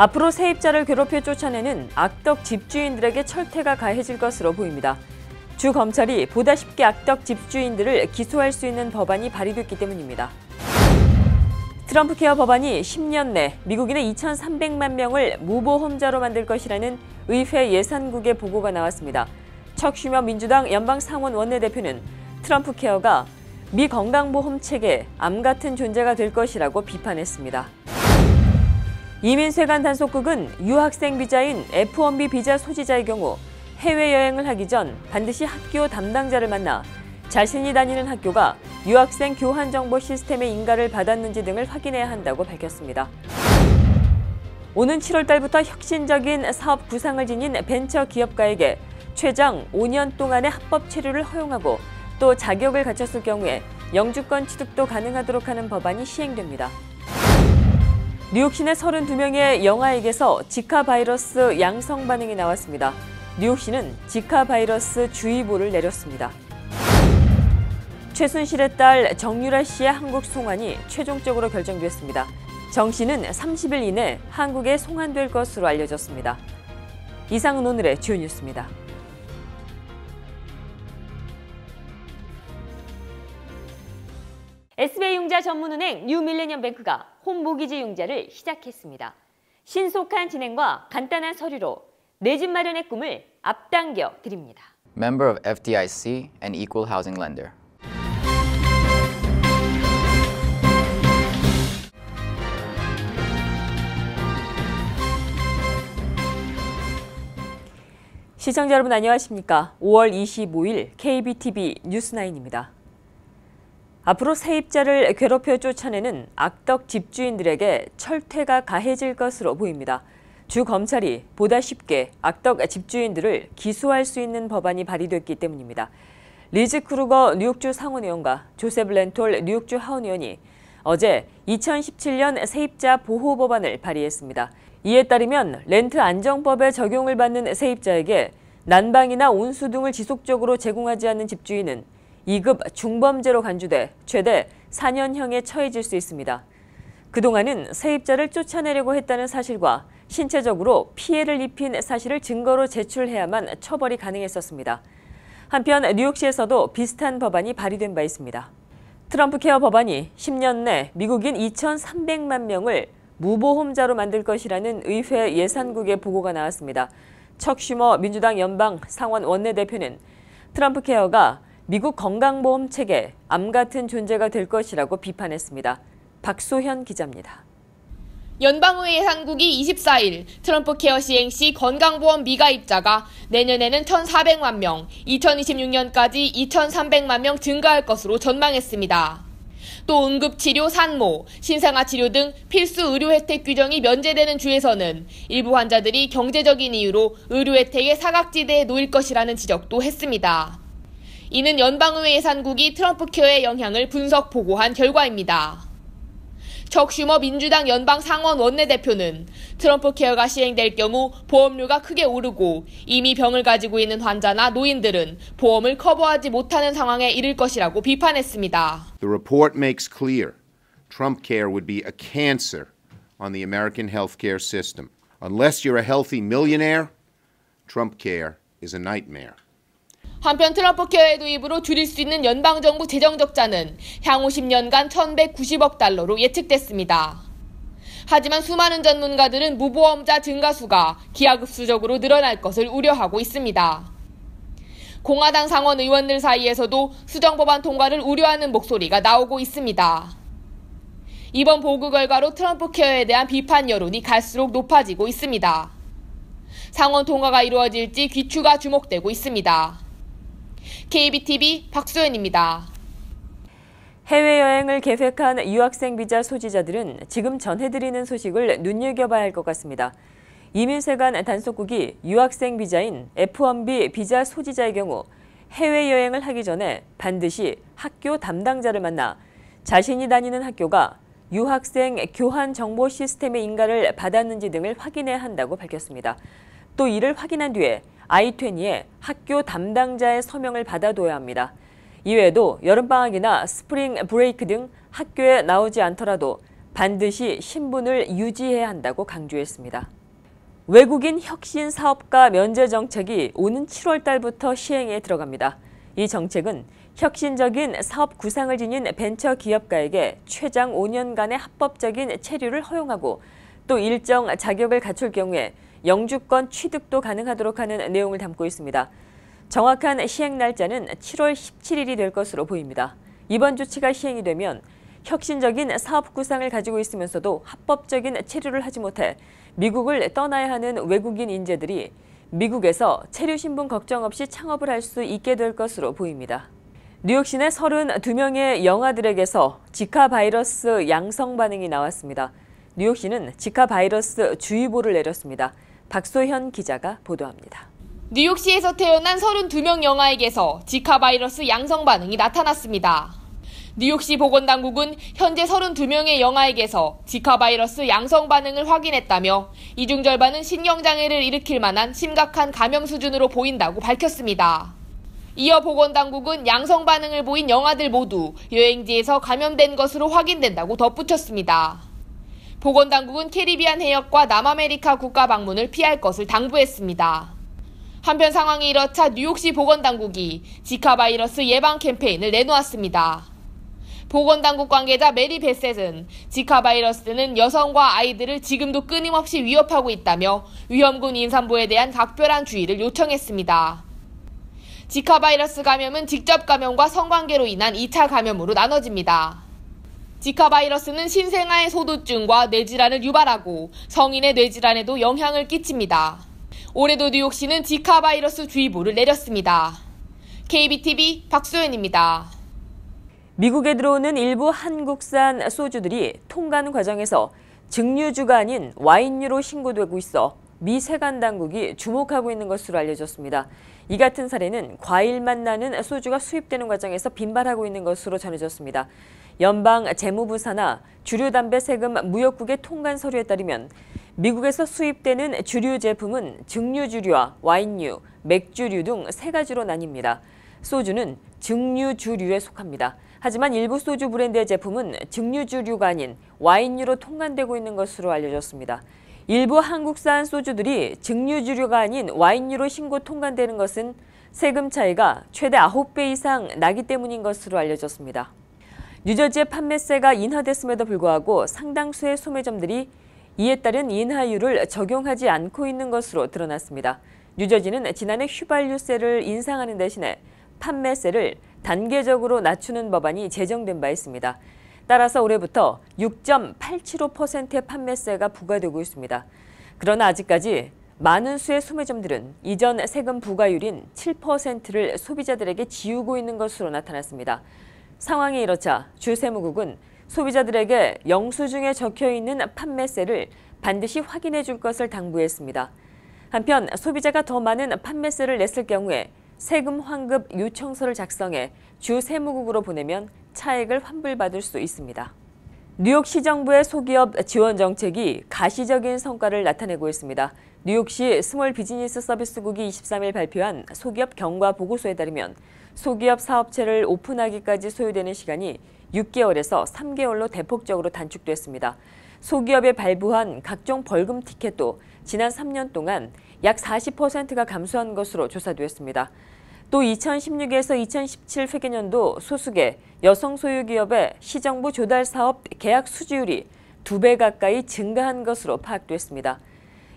앞으로 세입자를 괴롭혀 쫓아내는 악덕 집주인들에게 철퇴가 가해질 것으로 보입니다. 주 검찰이 보다 쉽게 악덕 집주인들을 기소할 수 있는 법안이 발의됐기 때문입니다. 트럼프 케어 법안이 10년 내 미국인의 2,300만 명을 무보험자로 만들 것이라는 의회 예산국의 보고가 나왔습니다. 척 슈머 민주당 연방 상원 원내대표는 트럼프 케어가 미 건강보험 체계의 암 같은 존재가 될 것이라고 비판했습니다. 이민세관 단속국은 유학생 비자인 F1B 비자 소지자의 경우 해외여행을 하기 전 반드시 학교 담당자를 만나 자신이 다니는 학교가 유학생 교환 정보 시스템의 인가를 받았는지 등을 확인해야 한다고 밝혔습니다. 오는 7월 달부터 혁신적인 사업 구상을 지닌 벤처 기업가에게 최장 5년 동안의 합법 체류를 허용하고 또 자격을 갖췄을 경우에 영주권 취득도 가능하도록 하는 법안이 시행됩니다. 뉴욕 시내 32명의 영아에게서 지카 바이러스 양성 반응이 나왔습니다. 뉴욕시는 지카 바이러스 주의보를 내렸습니다. 최순실의 딸 정유라 씨의 한국 송환이 최종적으로 결정됐습니다. 정 씨는 30일 이내 한국에 송환될 것으로 알려졌습니다. 이상은 오늘의 주요 뉴스입니다. SBI 융자 전문은행 뉴밀레니엄뱅크가 홈모기지 융자를 시작했습니다. 신속한 진행과 간단한 서류로 내 집 마련의 꿈을 앞당겨 드립니다. Member of FDIC and Equal Housing Lender. 시청자 여러분 안녕하십니까? 5월 25일 KBTV 뉴스9입니다. 앞으로 세입자를 괴롭혀 쫓아내는 악덕 집주인들에게 철퇴가 가해질 것으로 보입니다. 주 검찰이 보다 쉽게 악덕 집주인들을 기소할 수 있는 법안이 발의됐기 때문입니다. 리즈 크루거 뉴욕주 상원의원과 조셉 렌톨 뉴욕주 하원의원이 어제 2017년 세입자 보호 법안을 발의했습니다. 이에 따르면 렌트 안정법에 적용을 받는 세입자에게 난방이나 온수 등을 지속적으로 제공하지 않는 집주인은 2급 중범죄로 간주돼 최대 4년형에 처해질 수 있습니다. 그동안은 세입자를 쫓아내려고 했다는 사실과 신체적으로 피해를 입힌 사실을 증거로 제출해야만 처벌이 가능했었습니다. 한편 뉴욕시에서도 비슷한 법안이 발의된 바 있습니다. 트럼프 케어 법안이 10년 내 미국인 2,300만 명을 무보험자로 만들 것이라는 의회 예산국의 보고가 나왔습니다. 척 슈머 민주당 연방 상원 원내대표는 트럼프 케어가 미국 건강보험 체계 암 같은 존재가 될 것이라고 비판했습니다. 박소현 기자입니다. 연방의회 예산국이 24일 트럼프 케어 시행 시 건강보험 미가입자가 내년에는 1,400만 명, 2026년까지 2,300만 명 증가할 것으로 전망했습니다. 또 응급치료, 산모, 신생아치료 등 필수 의료 혜택 규정이 면제되는 주에서는 일부 환자들이 경제적인 이유로 의료 혜택의 사각지대에 놓일 것이라는 지적도 했습니다. 이는 연방의회 예산국이 트럼프 케어의 영향을 분석 보고한 결과입니다. 척 슈머 민주당 연방 상원 원내대표는 트럼프 케어가 시행될 경우 보험료가 크게 오르고 이미 병을 가지고 있는 환자나 노인들은 보험을 커버하지 못하는 상황에 이를 것이라고 비판했습니다. The report makes clear Trump care would be a cancer on the American healthcare system. Unless you're a healthy millionaire, Trump care is a nightmare. 한편 트럼프 케어의 도입으로 줄일 수 있는 연방정부 재정 적자는 향후 10년간 1,190억 달러로 예측됐습니다. 하지만 수많은 전문가들은 무보험자 증가수가 기하급수적으로 늘어날 것을 우려하고 있습니다. 공화당 상원 의원들 사이에서도 수정법안 통과를 우려하는 목소리가 나오고 있습니다. 이번 보고 결과로 트럼프 케어에 대한 비판 여론이 갈수록 높아지고 있습니다. 상원 통과가 이루어질지 귀추가 주목되고 있습니다. KBTV 박소연입니다. 해외여행을 계획한 유학생 비자 소지자들은 지금 전해드리는 소식을 눈여겨봐야 할 것 같습니다. 이민세관 단속국이 유학생 비자인 F1B 비자 소지자의 경우 해외여행을 하기 전에 반드시 학교 담당자를 만나 자신이 다니는 학교가 유학생 교환 정보 시스템의 인가를 받았는지 등을 확인해야 한다고 밝혔습니다. 또 이를 확인한 뒤에 I-20에 학교 담당자의 서명을 받아둬야 합니다. 이외에도 여름방학이나 스프링 브레이크 등 학교에 나오지 않더라도 반드시 신분을 유지해야 한다고 강조했습니다. 외국인 혁신 사업가 면제 정책이 오는 7월 달부터 시행에 들어갑니다. 이 정책은 혁신적인 사업 구상을 지닌 벤처 기업가에게 최장 5년간의 합법적인 체류를 허용하고 또 일정 자격을 갖출 경우에 영주권 취득도 가능하도록 하는 내용을 담고 있습니다. 정확한 시행 날짜는 7월 17일이 될 것으로 보입니다. 이번 조치가 시행이 되면 혁신적인 사업 구상을 가지고 있으면서도 합법적인 체류를 하지 못해 미국을 떠나야 하는 외국인 인재들이 미국에서 체류 신분 걱정 없이 창업을 할 수 있게 될 것으로 보입니다. 뉴욕 시내 32명의 영아들에게서 지카 바이러스 양성 반응이 나왔습니다. 뉴욕시는 지카 바이러스 주의보를 내렸습니다. 박소현 기자가 보도합니다. 뉴욕시에서 태어난 32명 영아에게서 지카 바이러스 양성 반응이 나타났습니다. 뉴욕시 보건당국은 현재 32명의 영아에게서 지카 바이러스 양성 반응을 확인했다며 이 중 절반은 신경장애를 일으킬 만한 심각한 감염 수준으로 보인다고 밝혔습니다. 이어 보건당국은 양성 반응을 보인 영아들 모두 여행지에서 감염된 것으로 확인된다고 덧붙였습니다. 보건당국은 캐리비안 해역과 남아메리카 국가 방문을 피할 것을 당부했습니다. 한편 상황이 이렇자 뉴욕시 보건당국이 지카 바이러스 예방 캠페인을 내놓았습니다. 보건당국 관계자 메리 베셋은 지카 바이러스는 여성과 아이들을 지금도 끊임없이 위협하고 있다며 위험군 임산부에 대한 각별한 주의를 요청했습니다. 지카 바이러스 감염은 직접 감염과 성관계로 인한 2차 감염으로 나눠집니다. 지카 바이러스는 신생아의 소두증과 뇌질환을 유발하고 성인의 뇌질환에도 영향을 끼칩니다. 올해도 뉴욕시는 지카 바이러스 주의보를 내렸습니다. KBTV 박소연입니다. 미국에 들어오는 일부 한국산 소주들이 통관 과정에서 증류주가 아닌 와인류로 신고되고 있어 미 세관 당국이 주목하고 있는 것으로 알려졌습니다. 이 같은 사례는 과일맛 나는 소주가 수입되는 과정에서 빈발하고 있는 것으로 전해졌습니다. 연방 재무부 산하 주류담배 세금 무역국의 통관 서류에 따르면 미국에서 수입되는 주류 제품은 증류주류와 와인류, 맥주류 등 3가지로 나뉩니다. 소주는 증류주류에 속합니다. 하지만 일부 소주 브랜드의 제품은 증류주류가 아닌 와인류로 통관되고 있는 것으로 알려졌습니다. 일부 한국산 소주들이 증류주류가 아닌 와인류로 신고 통관되는 것은 세금 차이가 최대 9배 이상 나기 때문인 것으로 알려졌습니다. 뉴저지의 판매세가 인하됐음에도 불구하고 상당수의 소매점들이 이에 따른 인하율을 적용하지 않고 있는 것으로 드러났습니다. 뉴저지는 지난해 휘발유세를 인상하는 대신에 판매세를 단계적으로 낮추는 법안이 제정된 바 있습니다. 따라서 올해부터 6.875%의 판매세가 부과되고 있습니다. 그러나 아직까지 많은 수의 소매점들은 이전 세금 부과율인 7%를 소비자들에게 지우고 있는 것으로 나타났습니다. 상황이 이렇자 주 세무국은 소비자들에게 영수증에 적혀있는 판매세를 반드시 확인해 줄 것을 당부했습니다. 한편 소비자가 더 많은 판매세를 냈을 경우에 세금 환급 요청서를 작성해 주 세무국으로 보내면 차액을 환불받을 수 있습니다. 뉴욕시 정부의 소기업 지원 정책이 가시적인 성과를 나타내고 있습니다. 뉴욕시 스몰 비즈니스 서비스국이 23일 발표한 소기업 경과 보고서에 따르면 소기업 사업체를 오픈하기까지 소요되는 시간이 6개월에서 3개월로 대폭적으로 단축됐습니다. 소기업에 발부한 각종 벌금 티켓도 지난 3년 동안 약 40%가 감소한 것으로 조사됐습니다. 또 2016에서 2017 회계년도 소수계 여성 소유 기업의 시정부 조달 사업 계약 수주율이 2배 가까이 증가한 것으로 파악됐습니다.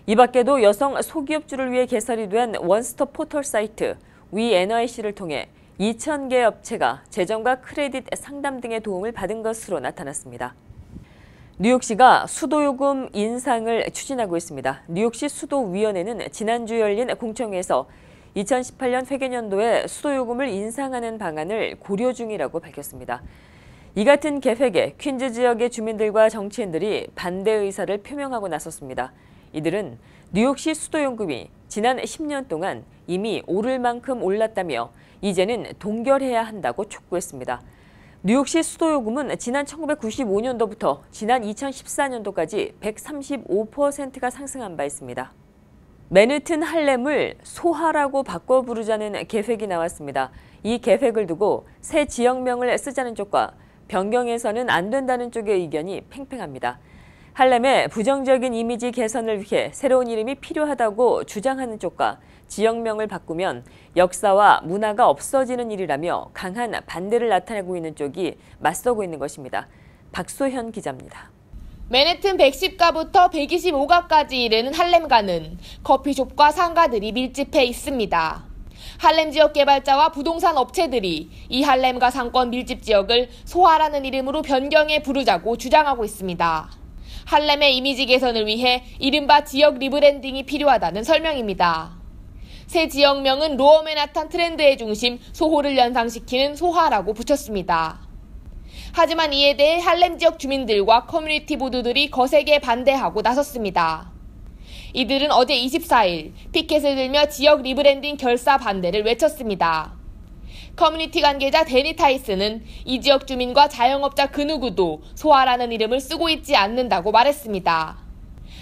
이 밖에도 여성 소기업주를 위해 개설이 된 원스톱 포털 사이트 위NIC를 통해 2,000개 업체가 재정과 크레딧 상담 등의 도움을 받은 것으로 나타났습니다. 뉴욕시가 수도요금 인상을 추진하고 있습니다. 뉴욕시 수도위원회는 지난주 열린 공청회에서 2018년 회계년도에 수도요금을 인상하는 방안을 고려 중이라고 밝혔습니다. 이 같은 계획에 퀸즈 지역의 주민들과 정치인들이 반대 의사를 표명하고 나섰습니다. 이들은 뉴욕시 수도요금이 지난 10년 동안 이미 오를 만큼 올랐다며 이제는 동결해야 한다고 촉구했습니다. 뉴욕시 수도요금은 지난 1995년도부터 지난 2014년도까지 135%가 상승한 바 있습니다. 맨해튼 할렘을 소하라고 바꿔 부르자는 계획이 나왔습니다. 이 계획을 두고 새 지역명을 쓰자는 쪽과 변경해서는 안 된다는 쪽의 의견이 팽팽합니다. 할렘의 부정적인 이미지 개선을 위해 새로운 이름이 필요하다고 주장하는 쪽과 지역명을 바꾸면 역사와 문화가 없어지는 일이라며 강한 반대를 나타내고 있는 쪽이 맞서고 있는 것입니다. 박소현 기자입니다. 맨해튼 110가부터 125가까지 이르는 할렘가는 커피숍과 상가들이 밀집해 있습니다. 할렘 지역 개발자와 부동산 업체들이 이 할렘가 상권 밀집 지역을 소하라는 이름으로 변경해 부르자고 주장하고 있습니다. 할렘의 이미지 개선을 위해 이른바 지역 리브랜딩이 필요하다는 설명입니다. 새 지역명은 로어 맨하탄 트렌드의 중심 소호를 연상시키는 소하라고 붙였습니다. 하지만 이에 대해 할렘 지역 주민들과 커뮤니티 보드들이 거세게 반대하고 나섰습니다. 이들은 어제 24일 피켓을 들며 지역 리브랜딩 결사 반대를 외쳤습니다. 커뮤니티 관계자 데니 타이스는 이 지역 주민과 자영업자 그 누구도 소하라는 이름을 쓰고 있지 않는다고 말했습니다.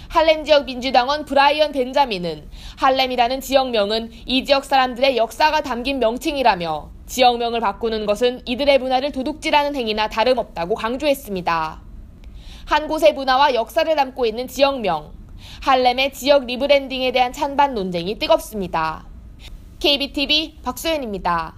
할렘 지역 민주당원 브라이언 벤자민은 할렘이라는 지역명은 이 지역 사람들의 역사가 담긴 명칭이라며 지역명을 바꾸는 것은 이들의 문화를 도둑질하는 행위나 다름없다고 강조했습니다. 한 곳의 문화와 역사를 담고 있는 지역명, 할렘의 지역 리브랜딩에 대한 찬반 논쟁이 뜨겁습니다. KBTV 박소연입니다.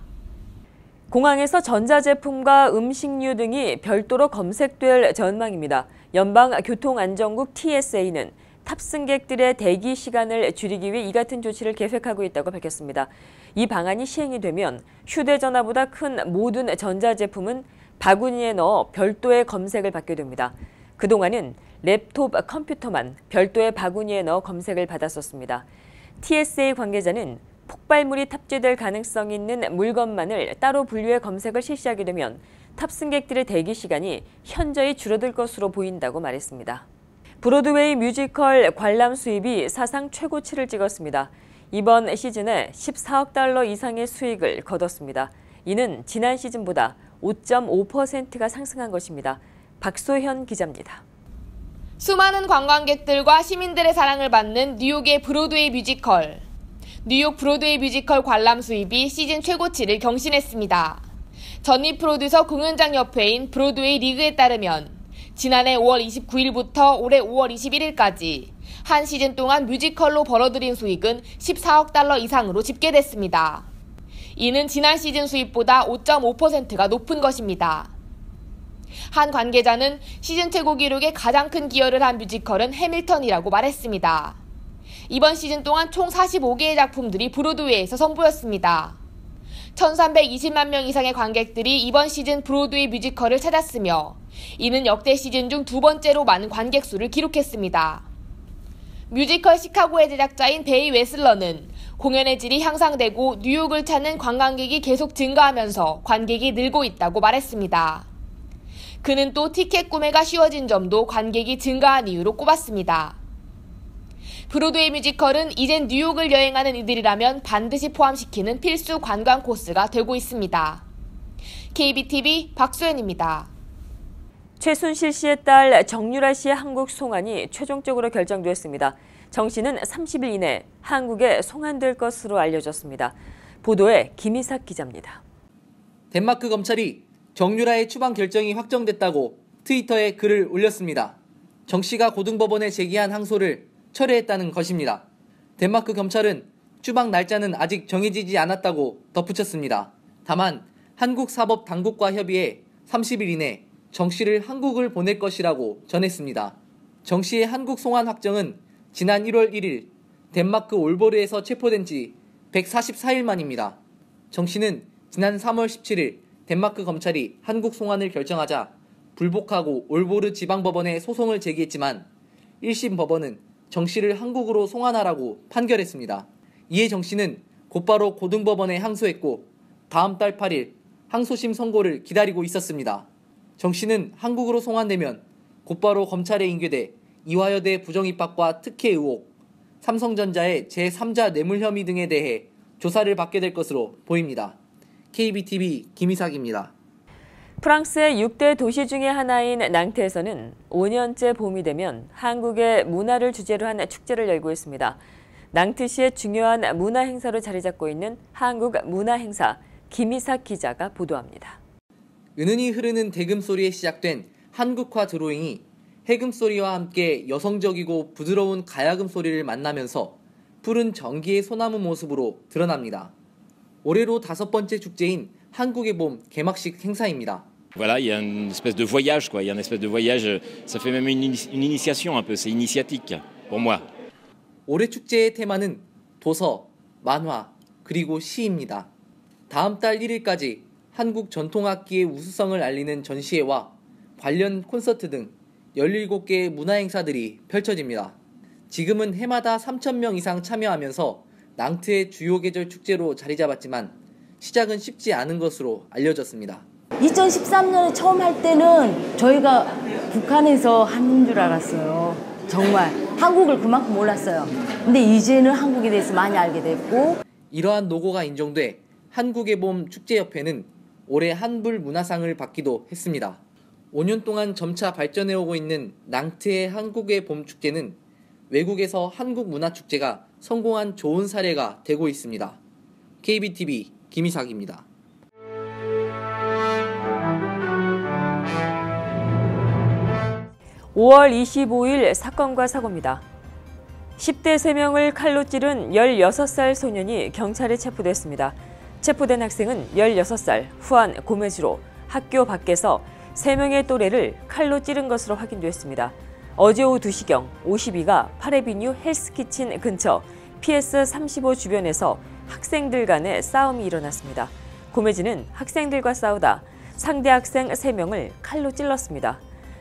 공항에서 전자제품과 음식류 등이 별도로 검색될 전망입니다. 연방교통안전국 TSA는 탑승객들의 대기 시간을 줄이기 위해 이 같은 조치를 계획하고 있다고 밝혔습니다. 이 방안이 시행이 되면 휴대전화보다 큰 모든 전자제품은 바구니에 넣어 별도의 검색을 받게 됩니다. 그동안은 랩톱 컴퓨터만 별도의 바구니에 넣어 검색을 받았었습니다. TSA 관계자는 폭발물이 탑재될 가능성이 있는 물건만을 따로 분류해 검색을 실시하게 되면 탑승객들의 대기 시간이 현저히 줄어들 것으로 보인다고 말했습니다. 브로드웨이 뮤지컬 관람 수입이 사상 최고치를 찍었습니다. 이번 시즌에 14억 달러 이상의 수익을 거뒀습니다. 이는 지난 시즌보다 5.5%가 상승한 것입니다. 박소현 기자입니다. 수많은 관광객들과 시민들의 사랑을 받는 뉴욕의 브로드웨이 뮤지컬. 뉴욕 브로드웨이 뮤지컬 관람 수입이 시즌 최고치를 경신했습니다. 전립 프로듀서 공연장 협회인 브로드웨이 리그에 따르면 지난해 5월 29일부터 올해 5월 21일까지 한 시즌 동안 뮤지컬로 벌어들인 수익은 14억 달러 이상으로 집계됐습니다. 이는 지난 시즌 수입보다 5.5%가 높은 것입니다. 한 관계자는 시즌 최고 기록에 가장 큰 기여를 한 뮤지컬은 해밀턴이라고 말했습니다. 이번 시즌 동안 총 45개의 작품들이 브로드웨이에서 선보였습니다. 1,320만 명 이상의 관객들이 이번 시즌 브로드웨이 뮤지컬을 찾았으며 이는 역대 시즌 중 두 번째로 많은 관객 수를 기록했습니다. 뮤지컬 시카고의 제작자인 베이 웨슬러는 공연의 질이 향상되고 뉴욕을 찾는 관광객이 계속 증가하면서 관객이 늘고 있다고 말했습니다. 그는 또 티켓 구매가 쉬워진 점도 관객이 증가한 이유로 꼽았습니다. 브로드웨이 뮤지컬은 이젠 뉴욕을 여행하는 이들이라면 반드시 포함시키는 필수 관광 코스가 되고 있습니다. KBTV 박소연입니다. 최순실 씨의 딸 정유라 씨의 한국 송환이 최종적으로 결정됐습니다. 정 씨는 30일 이내 한국에 송환될 것으로 알려졌습니다. 보도에 김희삭 기자입니다. 덴마크 검찰이 정유라의 추방 결정이 확정됐다고 트위터에 글을 올렸습니다. 정 씨가 고등법원에 제기한 항소를 철회했다는 것입니다. 덴마크 검찰은 추방 날짜는 아직 정해지지 않았다고 덧붙였습니다. 다만 한국 사법 당국과 협의해 30일 이내 정 씨를 한국을 보낼 것이라고 전했습니다. 정 씨의 한국 송환 확정은 지난 1월 1일 덴마크 올보르에서 체포된 지 144일 만입니다. 정 씨는 지난 3월 17일 덴마크 검찰이 한국 송환을 결정하자 불복하고 올보르 지방법원에 소송을 제기했지만 1심 법원은 정 씨를 한국으로 송환하라고 판결했습니다. 이에 정 씨는 곧바로 고등법원에 항소했고 다음 달 8일 항소심 선고를 기다리고 있었습니다. 정 씨는 한국으로 송환되면 곧바로 검찰에 인계돼 이화여대 부정입학과 특혜 의혹, 삼성전자의 제3자 뇌물 혐의 등에 대해 조사를 받게 될 것으로 보입니다. KBTV 김희삭입니다. 프랑스의 6대 도시 중의 하나인 낭트에서는 5년째 봄이 되면 한국의 문화를 주제로 한 축제를 열고 있습니다. 낭트시의 중요한 문화 행사로 자리 잡고 있는 한국 문화 행사 김희삭 기자가 보도합니다. 은은히 흐르는 대금 소리에 시작된 한국화 드로잉이 해금 소리와 함께 여성적이고 부드러운 가야금 소리를 만나면서 푸른 전기의 소나무 모습으로 드러납니다. 올해로 5번째 축제인 한국의 봄 개막식 행사입니다. Voilà, il y a une espèce de voyage, quoi. Il y a une espèce de voyage. Ça fait même une initiation un peu. C'est initiatique pour moi. 올해 축제의 테마는 도서, 만화, 그리고 시입니다. 다음 달 1일까지 한국 전통악기의 우수성을 알리는 전시회와 관련 콘서트 등 17개의 문화행사들이 펼쳐집니다. 지금은 해마다 3,000명 이상 참여하면서 낭트의 주요 계절 축제로 자리 잡았지만 시작은 쉽지 않은 것으로 알려졌습니다. 2013년에 처음 할 때는 저희가 북한에서 하는 줄 알았어요. 정말 한국을 그만큼 몰랐어요. 근데 이제는 한국에 대해서 많이 알게 됐고, 이러한 노고가 인정돼 한국의 봄 축제협회는 올해 한불 문화상을 받기도 했습니다. 5년 동안 점차 발전해오고 있는 낭트의 한국의 봄 축제는 외국에서 한국 문화축제가 성공한 좋은 사례가 되고 있습니다. KBTV 김희삭입니다. (5월 25일) 사건과 사고입니다. 10대 3명을 칼로 찌른 16살 소년이 경찰에 체포됐습니다. 체포된 학생은 16살 후안 고메주로 학교 밖에서 3명의 또래를 칼로 찌른 것으로 확인됐습니다. 어제 오후 2시경 52가 파레비뉴 헬스키친 근처 PS35 주변에서 학생들 간의 싸움이 일어났습니다. 고메즈는 학생들과 싸우다 상대 학생 3명을 칼로 찔렀습니다.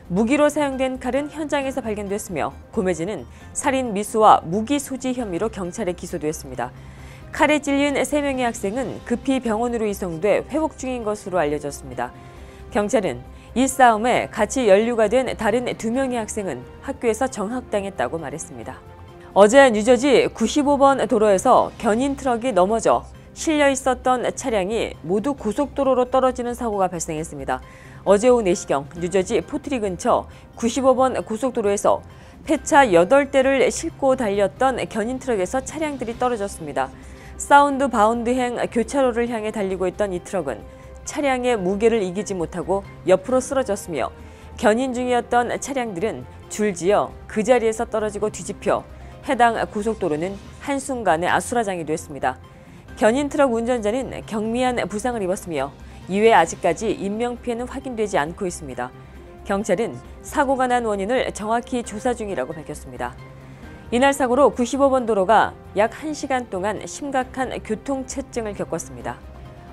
무기로 사용된 칼은 현장에서 발견됐으며 고메즈는 살인 미수와 무기 소지 혐의로 경찰에 기소됐습니다. 칼에 찔린 3명의 학생은 급히 병원으로 이송돼 회복 중인 것으로 알려졌습니다. 경찰은 이 싸움에 같이 연루가 된 다른 2명의 학생은 학교에서 정학당했다고 말했습니다. 어제 뉴저지 95번 도로에서 견인 트럭이 넘어져 실려 있었던 차량이 모두 고속도로로 떨어지는 사고가 발생했습니다. 어제 오후 4시경 뉴저지 포트리 근처 95번 고속도로에서 폐차 8대를 싣고 달렸던 견인 트럭에서 차량들이 떨어졌습니다. 사운드 바운드행 교차로를 향해 달리고 있던 이 트럭은 차량의 무게를 이기지 못하고 옆으로 쓰러졌으며 견인 중이었던 차량들은 줄지어 그 자리에서 떨어지고 뒤집혀 해당 고속도로는 한순간에 아수라장이 됐습니다. 견인 트럭 운전자는 경미한 부상을 입었으며 이외에 아직까지 인명피해는 확인되지 않고 있습니다. 경찰은 사고가 난 원인을 정확히 조사 중이라고 밝혔습니다. 이날 사고로 95번 도로가 약 1시간 동안 심각한 교통체증을 겪었습니다.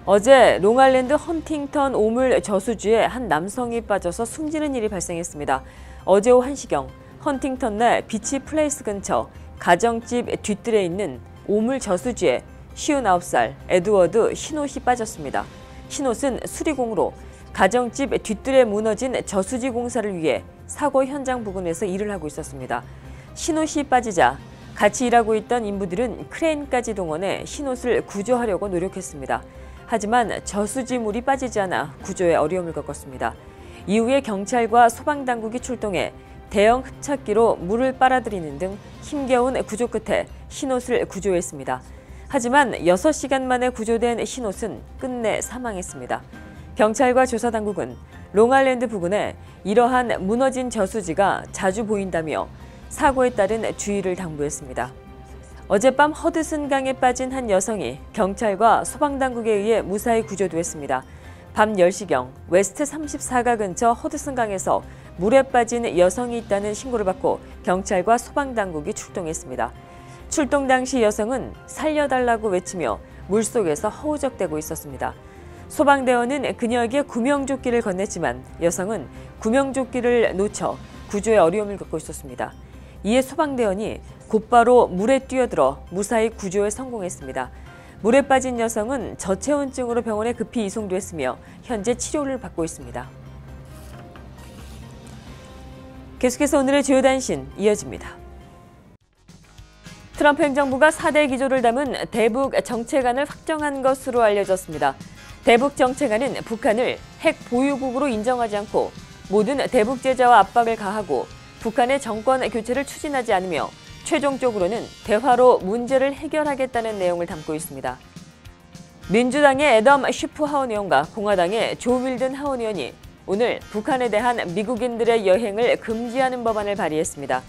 어제 롱아일랜드 헌팅턴 오물 저수지에 한 남성이 빠져서 숨지는 일이 발생했습니다. 어제 오후 1시경 헌팅턴 내 비치 플레이스 근처 가정집 뒤뜰에 있는 오물 저수지에 59살 에드워드 신옷이 빠졌습니다. 신옷은 수리공으로 가정집 뒤뜰에 무너진 저수지 공사를 위해 사고 현장 부근에서 일을 하고 있었습니다. 신옷이 빠지자 같이 일하고 있던 인부들은 크레인까지 동원해 신옷을 구조하려고 노력했습니다. 하지만 저수지물이 빠지지 않아 구조에 어려움을 겪었습니다. 이후에 경찰과 소방당국이 출동해 대형 흡착기로 물을 빨아들이는 등 힘겨운 구조 끝에 신옷을 구조했습니다. 하지만 6시간 만에 구조된 신옷은 끝내 사망했습니다. 경찰과 조사당국은 롱아일랜드 부근에 이러한 무너진 저수지가 자주 보인다며 사고에 따른 주의를 당부했습니다. 어젯밤 허드슨 강에 빠진 한 여성이 경찰과 소방당국에 의해 무사히 구조됐습니다. 밤 10시경 웨스트 34가 근처 허드슨 강에서 물에 빠진 여성이 있다는 신고를 받고 경찰과 소방당국이 출동했습니다. 출동 당시 여성은 살려달라고 외치며 물속에서 허우적대고 있었습니다. 소방대원은 그녀에게 구명조끼를 건넸지만 여성은 구명조끼를 놓쳐 구조에 어려움을 겪고 있었습니다. 이에 소방대원이 곧바로 물에 뛰어들어 무사히 구조에 성공했습니다. 물에 빠진 여성은 저체온증으로 병원에 급히 이송됐으며 현재 치료를 받고 있습니다. 계속해서 오늘의 주요 단신 이어집니다. 트럼프 행정부가 4대 기조를 담은 대북 정책안을 확정한 것으로 알려졌습니다. 대북 정책안은 북한을 핵 보유국으로 인정하지 않고 모든 대북 제재와 압박을 가하고 북한의 정권 교체를 추진하지 않으며 최종적으로는 대화로 문제를 해결하겠다는 내용을 담고 있습니다. 민주당의 애덤 쉬프 하원 의원과 공화당의 조 밀든 하원 의원이 오늘 북한에 대한 미국인들의 여행을 금지하는 법안을 발의했습니다.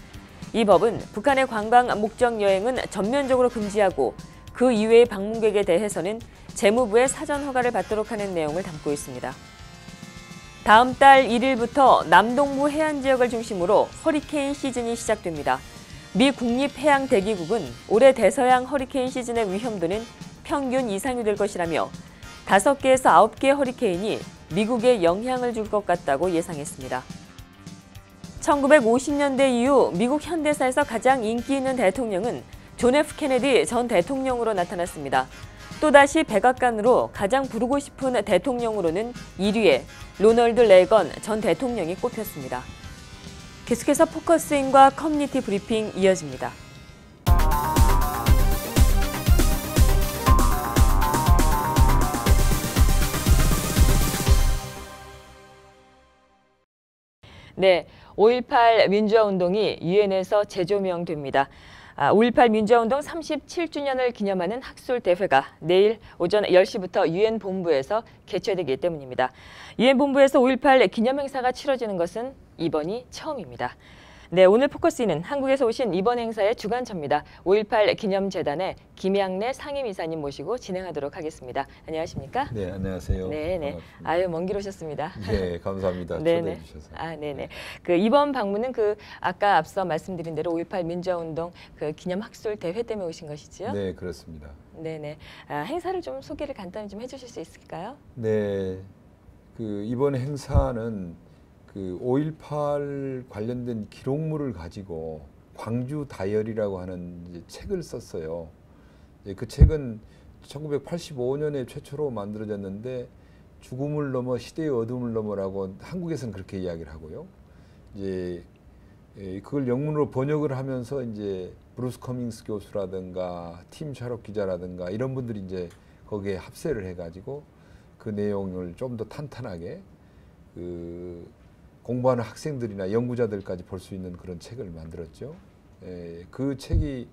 이 법은 북한의 관광 목적 여행은 전면적으로 금지하고 그 이외의 방문객에 대해서는 재무부의 사전 허가를 받도록 하는 내용을 담고 있습니다. 다음 달 1일부터 남동부 해안 지역을 중심으로 허리케인 시즌이 시작됩니다. 미 국립해양대기국은 올해 대서양 허리케인 시즌의 위험도는 평균 이상이 될 것이라며 5개에서 9개의 허리케인이 미국에 영향을 줄 것 같다고 예상했습니다. 1950년대 이후 미국 현대사에서 가장 인기 있는 대통령은 존 F 케네디 전 대통령으로 나타났습니다. 또다시 백악관으로 가장 부르고 싶은 대통령으로는 1위에 로널드 레건 전 대통령이 꼽혔습니다. 계속해서 포커스인과 커뮤니티 브리핑 이어집니다. 네, 5.18 민주화운동이 유엔에서 재조명됩니다. 5.18 민주화운동 37주년을 기념하는 학술대회가 내일 오전 10시부터 유엔 본부에서 개최되기 때문입니다. 유엔 본부에서 5.18 기념행사가 치러지는 것은 이번이 처음입니다. 네, 오늘 포커스는 한국에서 오신 이번 행사의 주관처입니다. 5.18 기념재단의 김양래 상임이사님 모시고 진행하도록 하겠습니다. 안녕하십니까? 네, 안녕하세요. 네네. 아유, 먼 길 오셨습니다. 네, 감사합니다. 초대해 주셔서. 네네. 이번 방문은 아까 앞서 말씀드린 대로 5.18 민주화운동 기념 학술 대회 때문에 오신 것이지요? 네, 그렇습니다. 네네. 행사를 좀 소개를 간단히 좀 해주실 수 있을까요? 네, 이번 행사는 5.18 관련된 기록물을 가지고 광주 다이어리라고 하는 책을 썼어요. 그 책은 1985년에 최초로 만들어졌는데 죽음을 넘어 시대의 어둠을 넘어라고 한국에서는 그렇게 이야기를 하고요. 이제 그걸 영문으로 번역을 하면서 이제 브루스 커밍스 교수라든가 팀 샤롯 기자라든가 이런 분들이 이제 거기에 합세를 해가지고 그 내용을 좀 더 탄탄하게 공부하는 학생들이나 연구자들까지 볼 수 있는 그런 책을 만들었죠. 그 책이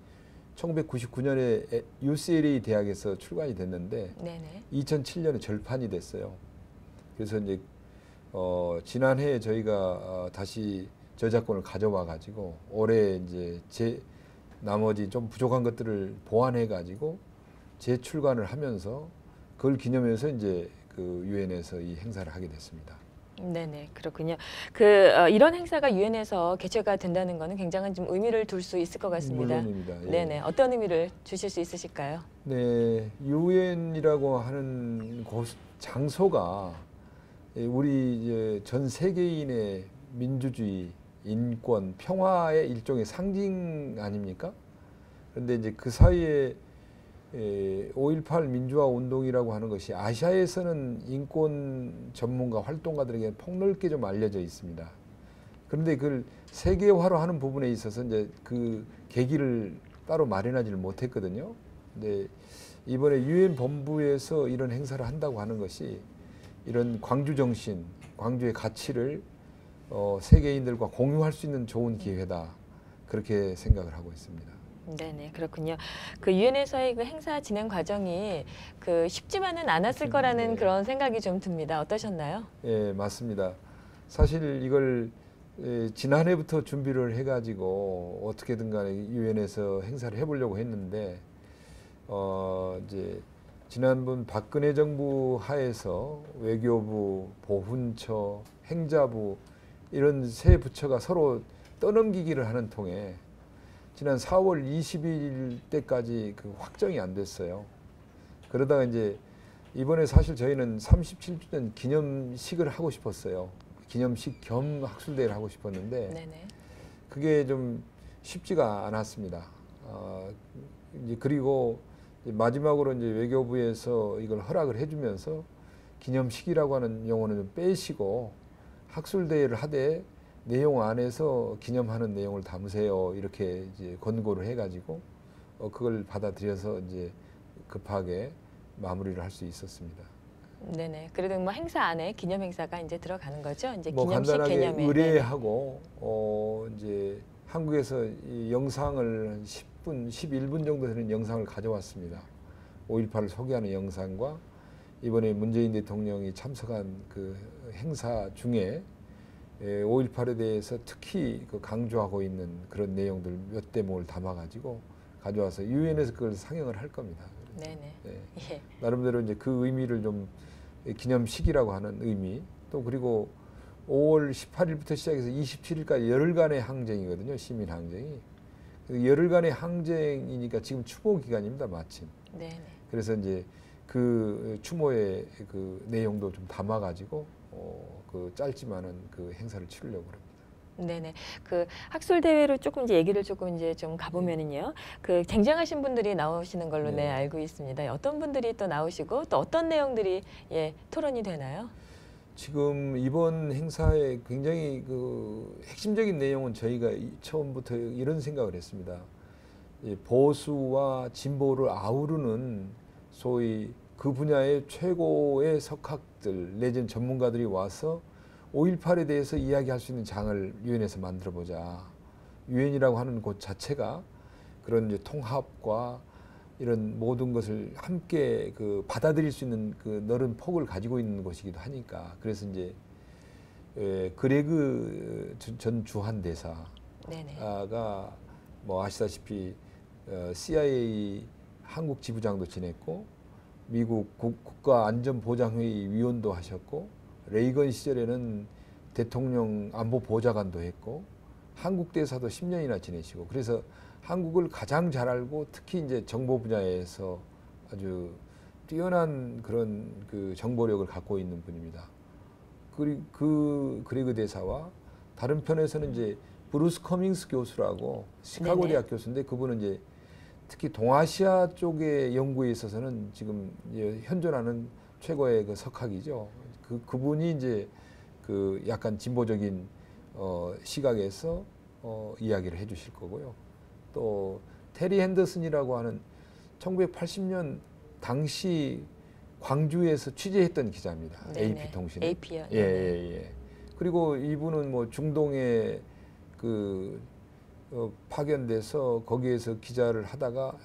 1999년에 UCLA 대학에서 출간이 됐는데 네네. 2007년에 절판이 됐어요. 그래서 이제 지난해에 저희가 다시 저작권을 가져와 가지고 올해 이제 나머지 좀 부족한 것들을 보완해 가지고 재출간을 하면서 그걸 기념해서 이제 유엔에서 이 행사를 하게 됐습니다. 네네, 그렇군요. 이런 행사가 유엔에서 개최가 된다는 것은 굉장한 좀 의미를 둘 수 있을 것 같습니다. 물론입니다. 예. 네네, 어떤 의미를 주실 수 있으실까요? 네, 유엔이라고 하는 장소가 우리 이제 전 세계인의 민주주의, 인권, 평화의 일종의 상징 아닙니까? 그런데 이제 그 사이에 5.18 민주화 운동이라고 하는 것이 아시아에서는 인권 전문가 활동가들에게 폭넓게 좀 알려져 있습니다. 그런데 그걸 세계화로 하는 부분에 있어서 이제 그 계기를 따로 마련하지를 못했거든요. 근데 이번에 유엔 본부에서 이런 행사를 한다고 하는 것이 이런 광주 정신, 광주의 가치를 세계인들과 공유할 수 있는 좋은 기회다. 그렇게 생각을 하고 있습니다. 네네, 그렇군요. 유엔에서의 행사 진행 과정이 쉽지만은 않았을 거라는 네. 그런 생각이 좀 듭니다. 어떠셨나요? 예, 맞습니다. 사실 이걸 지난해부터 준비를 해가지고 어떻게든 간에 유엔에서 행사를 해보려고 했는데 이제 지난번 박근혜 정부 하에서 외교부, 보훈처, 행자부 이런 세 부처가 서로 떠넘기기를 하는 통에 지난 4월 20일 때까지 확정이 안 됐어요. 그러다가 이제 이번에 사실 저희는 37주년 기념식을 하고 싶었어요. 기념식 겸 학술대회를 하고 싶었는데 네네. 그게 좀 쉽지가 않았습니다. 이제 그리고 마지막으로 이제 외교부에서 이걸 허락을 해주면서 기념식이라고 하는 용어는 좀 빼시고 학술대회를 하되 내용 안에서 기념하는 내용을 담으세요. 이렇게 이제 권고를 해가지고 그걸 받아들여서 이제 급하게 마무리를 할 수 있었습니다. 네네. 그래도 행사 안에 기념 행사가 이제 들어가는 거죠. 이제 기념식 간단하게 개념에 의뢰하고 이제 한국에서 이 영상을 10분, 11분 정도 되는 영상을 가져왔습니다. 5.18을 소개하는 영상과 이번에 문재인 대통령이 참석한 그 행사 중에 5.18에 대해서 특히 그 강조하고 있는 그런 내용들 몇 대목을 담아가지고 가져와서 유엔에서 그걸 상영을 할 겁니다. 네네. 네. 예. 나름대로 이제 그 의미를 좀 기념식이라고 하는 의미, 또 그리고 5월 18일부터 시작해서 27일까지 열흘간의 항쟁이거든요. 시민 항쟁이. 열흘간의 항쟁이니까 지금 추모 기간입니다. 마침. 네네. 그래서 이제 그 추모의 그 내용도 좀 담아가지고 그 짧지만은 그 행사를 치르려고 합니다. 네네. 그 학술 대회로 조금 이제 얘기를 조금 이제 좀 가보면은요. 그 쟁쟁하신 분들이 나오시는 걸로 네. 알고 있습니다. 어떤 분들이 또 나오시고 또 어떤 내용들이 토론이 되나요? 지금 이번 행사에 굉장히 그 핵심적인 내용은 저희가 처음부터 이런 생각을 했습니다. 보수와 진보를 아우르는 소위 그 분야의 최고의 석학들 내지는 전문가들이 와서 5.18에 대해서 이야기할 수 있는 장을 유엔에서 만들어보자. 유엔이라고 하는 곳 자체가 그런 이제 통합과 이런 모든 것을 함께 그 받아들일 수 있는 그 넓은 폭을 가지고 있는 곳이기도 하니까. 그래서 이제 그레그 전 주한 대사가 뭐 아시다시피 CIA 한국 지부장도 지냈고 미국 국가안전보장회의 위원도 하셨고 레이건 시절에는 대통령 안보보좌관도 했고 한국 대사도 10년이나 지내시고 그래서 한국을 가장 잘 알고 특히 이제 정보 분야에서 아주 뛰어난 그런 그 정보력을 갖고 있는 분입니다. 그 그레그 대사와 다른 편에서는 이제 브루스 커밍스 교수라고 시카고 대학 교수인데 그분은 이제 특히 동아시아 쪽의 연구에 있어서는 지금 현존하는 최고의 그 석학이죠. 그분이 이제 그 약간 진보적인 시각에서 이야기를 해주실 거고요. 또 테리 핸더슨이라고 하는 1980년 당시 광주에서 취재했던 기자입니다. 네네. AP 통신에. AP요. 예. 그리고 이분은 뭐 중동에 그 파견돼서 거기에서 기자를 하다가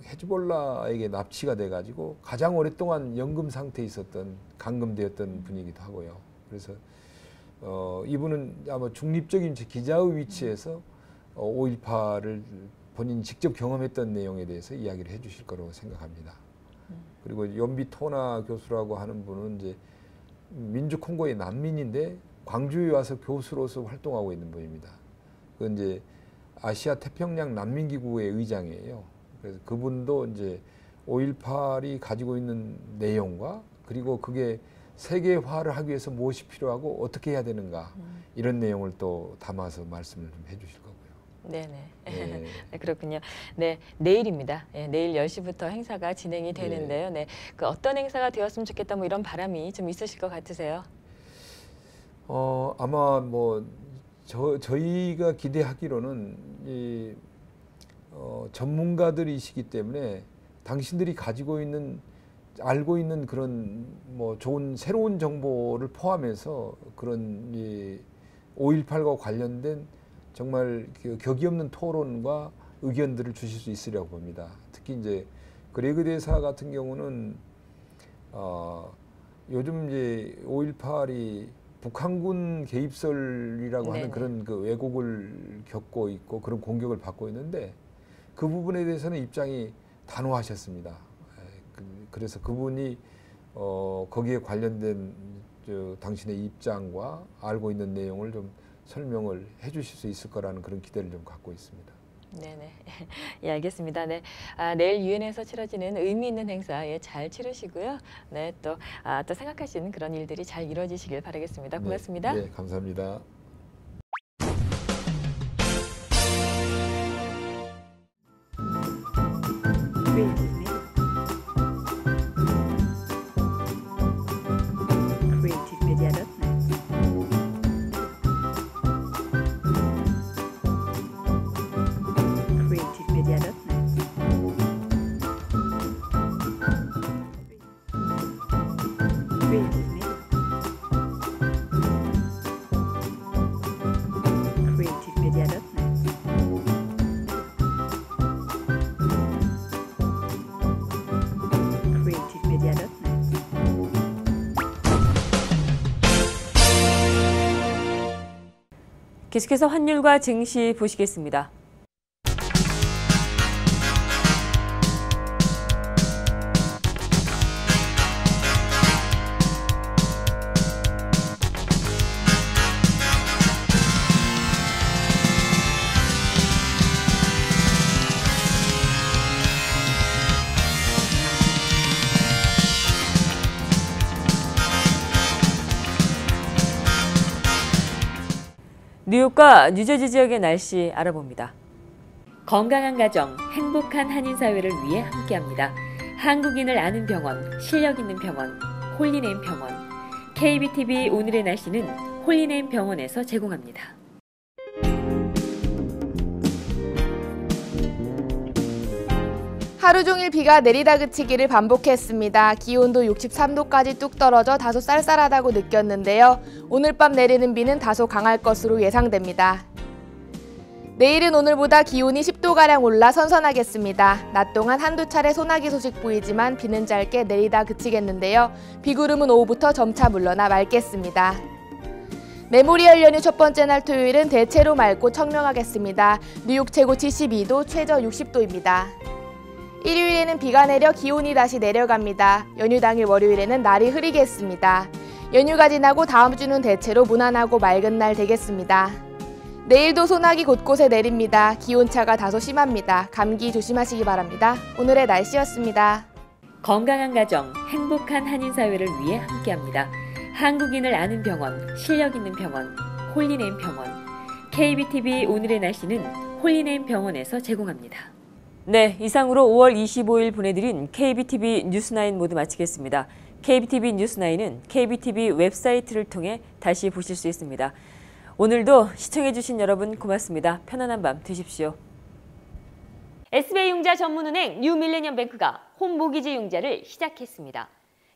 헤즈볼라에게 납치가 돼가지고 가장 오랫동안 연금 상태에 있었던 감금되었던 분이기도 하고요. 그래서 이분은 아마 중립적인 기자의 위치에서 5.18을 본인이 직접 경험했던 내용에 대해서 이야기를 해주실 거라고 생각합니다. 그리고 연비 토나 교수라고 하는 분은 이제 민주 콩고의 난민인데 광주에 와서 교수로서 활동하고 있는 분입니다. 그 이제 아시아 태평양 난민기구의 의장이에요. 그래서 그분도 이제 5.18이 가지고 있는 내용과 그리고 그게 세계화를 하기 위해서 무엇이 필요하고 어떻게 해야 되는가 이런 내용을 또 담아서 말씀을 좀 해주실 거고요. 네네. 네. 네, 그렇군요. 네, 내일입니다. 내일 10시부터 행사가 진행이 되는데요. 네, 그 어떤 행사가 되었으면 좋겠다 뭐 이런 바람이 좀 있으실 것 같으세요? 아마 뭐 저희가 기대하기로는 전문가들이시기 때문에 당신들이 가지고 있는 알고 있는 그런 뭐 좋은 새로운 정보를 포함해서 그런 5.18과 관련된 정말 격이 없는 토론과 의견들을 주실 수 있으려고 봅니다. 특히 이제 그레그 대사 같은 경우는 요즘 이제 5.18이 북한군 개입설이라고 하는 그런 그 왜곡을 겪고 있고 그런 공격을 받고 있는데 그 부분에 대해서는 입장이 단호하셨습니다. 그래서 그분이 거기에 관련된 당신의 입장과 알고 있는 내용을 좀 설명을 해주실 수 있을 거라는 그런 기대를 좀 갖고 있습니다. 네네. 예, 알겠습니다. 네. 내일 유엔에서 치러지는 의미 있는 행사 잘 치르시고요. 네, 또 생각하시는 그런 일들이 잘 이루어지시길 바라겠습니다. 고맙습니다. 네, 감사합니다. 계속해서 환율과 증시 보시겠습니다. 뉴욕과 뉴저지 지역의 날씨 알아봅니다. 건강한 가정, 행복한 한인사회를 위해 함께합니다. 한국인을 아는 병원, 실력 있는 병원, 홀리네임 병원. KBTV 오늘의 날씨는 홀리네임 병원에서 제공합니다. 하루 종일 비가 내리다 그치기를 반복했습니다. 기온도 63도까지 뚝 떨어져 다소 쌀쌀하다고 느꼈는데요. 오늘 밤 내리는 비는 다소 강할 것으로 예상됩니다. 내일은 오늘보다 기온이 10도가량 올라 선선하겠습니다. 낮 동안 한두 차례 소나기 소식 보이지만 비는 짧게 내리다 그치겠는데요. 비구름은 오후부터 점차 물러나 맑겠습니다. 메모리얼 연휴 첫 번째 날 토요일은 대체로 맑고 청명하겠습니다. 뉴욕 최고 72도, 최저 60도입니다. 일요일에는 비가 내려 기온이 다시 내려갑니다. 연휴 당일 월요일에는 날이 흐리겠습니다. 연휴가 지나고 다음 주는 대체로 무난하고 맑은 날 되겠습니다. 내일도 소나기 곳곳에 내립니다. 기온차가 다소 심합니다. 감기 조심하시기 바랍니다. 오늘의 날씨였습니다. 건강한 가정, 행복한 한인사회를 위해 함께합니다. 한국인을 아는 병원, 실력 있는 병원, 홀리네임 병원. KBTV 오늘의 날씨는 홀리네임 병원에서 제공합니다. 네, 이상으로 5월 25일 보내드린 KBTV 뉴스9 모두 마치겠습니다. KBTV 뉴스9은 KBTV 웹사이트를 통해 다시 보실 수 있습니다. 오늘도 시청해주신 여러분 고맙습니다. 편안한 밤 되십시오. SBI 융자 전문은행 뉴밀레니엄뱅크가 홈모기지 융자를 시작했습니다.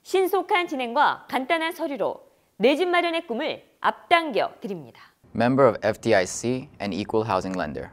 신속한 진행과 간단한 서류로 내 집 마련의 꿈을 앞당겨 드립니다. Member of FDIC and equal housing lender.